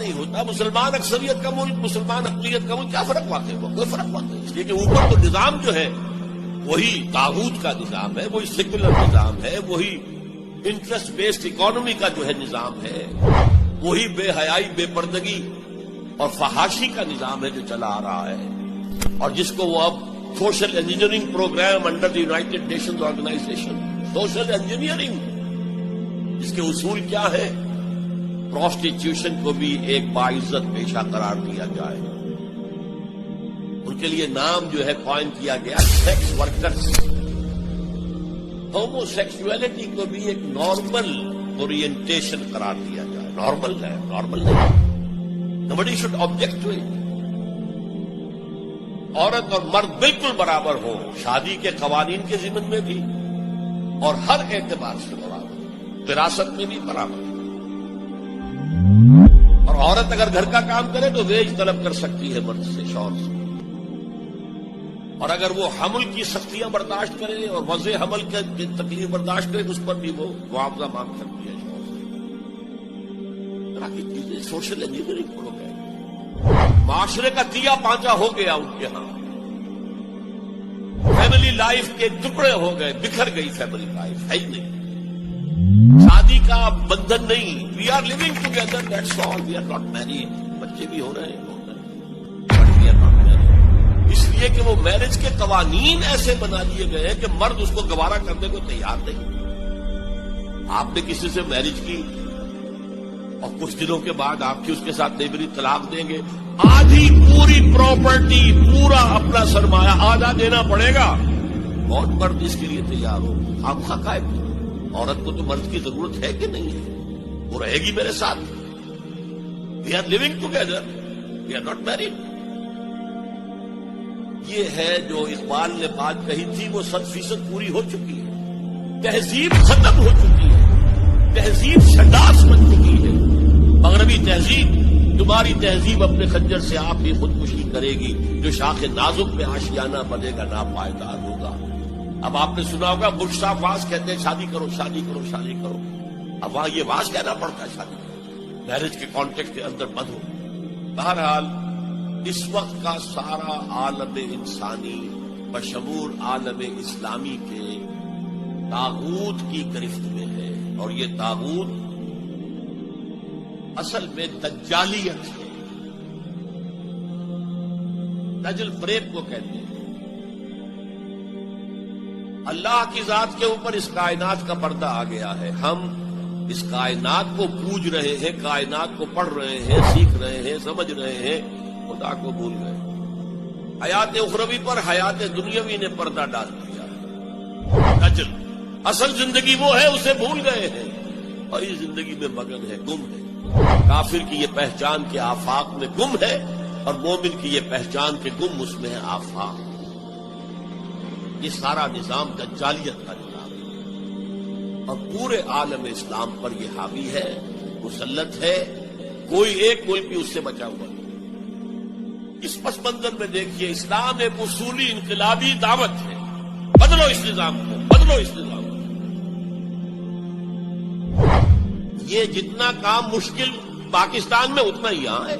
نہیں ہوتا. مسلمان اکثریت کا ملک، مسلمان اقلیت کا ملک، کیا فرق واقع ہوا؟ کوئی فرق واقع نہیں. اس لیے کہ اوپر تو نظام جو ہے وہی طاغوت کا نظام ہے، وہی سیکولر نظام ہے، وہی انٹرسٹ بیسڈ اکانومی کا جو ہے نظام ہے، وہی بے حیائی، بے پردگی اور فحاشی کا نظام ہے جو چلا آ رہا ہے، اور جس کو وہ اب social engineering program under the United Nations organisation, social engineering, اس کے اصول کیا ہے؟ پروسٹیٹیوشن کو بھی ایک باعزت پیشہ قرار دیا جائے. ان کے لیے نام جو ہے قائم کیا گیا سیکس ورکرز. ہومو سیکسولیٹی کو بھی ایک نارمل اورینٹیشن قرار دیا جائے. نارمل ہے، نارمل نہیں. Nobody should object to it. عورت اور مرد بالکل برابر ہو، شادی کے قوانین کے ضمن میں بھی اور ہر اعتبار سے برابر، وراثت میں بھی برابر. اور عورت اگر گھر کا کام کرے تو ویج طلب کر سکتی ہے مرد سے، شوہر سے. اور اگر وہ حمل کی سختیاں برداشت کرے اور وضع حمل کی تکلیف برداشت کرے تو اس پر بھی وہ معاوضہ مانگ سکتی ہے شوہر سے. طرح کی چیزیں سوشل انجینئرنگ ہو گئے. معاشرے کا تیا پانچا ہو گیا ان کے ہاں. فیملی لائف کے ٹکڑے ہو گئے، بکھر گئی فیملی لائف، ہے ہی نہیں. شادی کا بندھن نہیں. We are living together, that's all. We are not married. بچے بھی ہو رہے ہیں، وی آر ناٹ میریڈ. اس لیے کہ وہ میرج کے قوانین ایسے بنا دیے گئے ہیں کہ مرد اس کو گوارا کرنے کو تیار نہیں. آپ نے کسی سے میرج کی اور کچھ دنوں کے بعد آپ کی اس کے ساتھ نیبری طلاق دیں گے، آدھی پوری پراپرٹی، پورا اپنا سرمایہ آدھا دینا پڑے گا. بہت مرد اس کے لیے تیار ہو. آپ حقائق، عورت کو تو مرد کی ضرورت ہے کہ نہیں ہے؟ وہ رہے گی میرے ساتھ. We are living together, we are not married. یہ ہے جو اقبال نے بات کہی تھی، وہ 100% پوری ہو چکی ہے. تہذیب ختم ہو چکی ہے، تہذیب شڈاس بن چکی ہے. مغربی تہذیب، تمہاری تہذیب اپنے خنجر سے آپ ہی خودکشی کرے گی. جو شاخ نازک پہ آشیانہ بنے گا ناپائیدار ہوگا. اب آپ نے سنا ہوگا بش صاحب واز کہتے ہیں شادی کرو، شادی کرو، شادی کرو. اب وہاں یہ واز کہنا پڑتا ہے شادی کرو، میرج کے کانٹیکٹ کے اندر بند ہو. بہرحال اس وقت کا سارا عالم انسانی بشمول عالم اسلامی کے طاغوت کی گرفت میں ہے. اور یہ طاغوت اصل میں دجالیت ہے. دجل فریب کو کہتے ہیں. اللہ کی ذات کے اوپر اس کائنات کا پردہ آ گیا ہے. ہم اس کائنات کو پوج رہے ہیں، کائنات کو پڑھ رہے ہیں، سیکھ رہے ہیں، سمجھ رہے ہیں، خدا کو بھول گئے. حیات اخروی پر حیات دنیاوی نے پردہ ڈال دیا ہے. دجل اصل زندگی وہ ہے، اسے بھول گئے ہیں اور یہ زندگی میں مگن ہے، گم ہے. کافر کی یہ پہچان کے آفاق میں گم ہے اور مومن کی یہ پہچان کے گم اس میں ہے آفاق. یہ سارا نظام دجالیت کا نظام ہے اور پورے عالم اسلام پر یہ حاوی ہے، مسلط ہے. کوئی ایک ملک بھی اس سے بچا ہوا نہیں. اس پس منظر میں دیکھیے، اسلام ایک اصولی انقلابی دعوت ہے. بدلو اس نظام کو، بدلو اس نظام کو. یہ جتنا کام مشکل پاکستان میں اتنا ہی یہاں ہے.